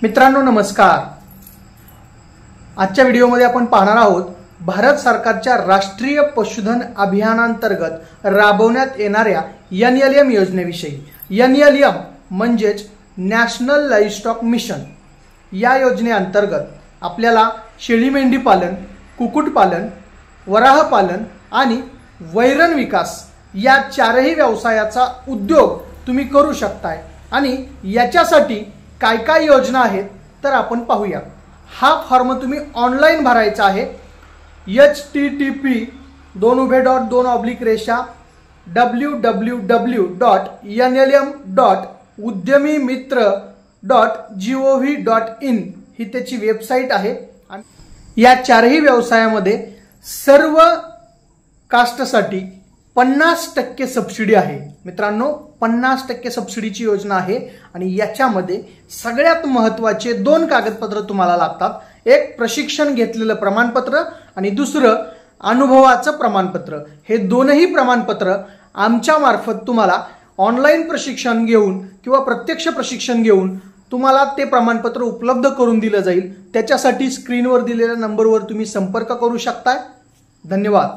मित्रांनो नमस्कार। आजच्या व्हिडिओमध्ये आपण पाहणार आहोत भारत सरकारच्या राष्ट्रीय पशुधन अभियानांतर्गत राबवण्यात येणाऱ्या NLM योजनेविषयी। NLM म्हणजेच नॅशनल लाईव्हस्टॉक मिशन। या योजनेअंतर्गत आपल्याला शेळी मेंढी पालन, कुक्कुट पालन, वराह पालन आणि वैरण विकास या चारही व्यवसायाचा उद्योग तुम्ही करू शकताय आणि याच्यासाठी काय काय योजना आहेत तर आपण पाहूया। हा फॉर्म तुम्ही ऑनलाइन भरायचा आहे। http://www.nlm.udyamimitra.gov.in ही त्याची वेबसाईट आहे। या चारही व्यवसायामध्ये सर्व कास्टसाठी 50% सबसिडी आहे। मित्रांनो 50% सबसिडीची योजना आहे आणि याच्यामध्ये सगळ्यात महत्त्वाचे दोन कागदपत्र तुम्हाला लागतात। एक प्रशिक्षण घेतलेलं प्रमाणपत्र आणि दुसरं अनुभवाचं प्रमाणपत्र। हे दोनही प्रमाणपत्र आमच्या मार्फत तुम्हाला ऑनलाइन प्रशिक्षण घेऊन किंवा प्रत्यक्ष प्रशिक्षण घेऊन तुम्हाला ते प्रमाणपत्र उपलब्ध करून दिलं जाईल। त्याच्यासाठी स्क्रीनवर दिलेल्या नंबरवर तुम्ही संपर्क करू शकता। धन्यवाद।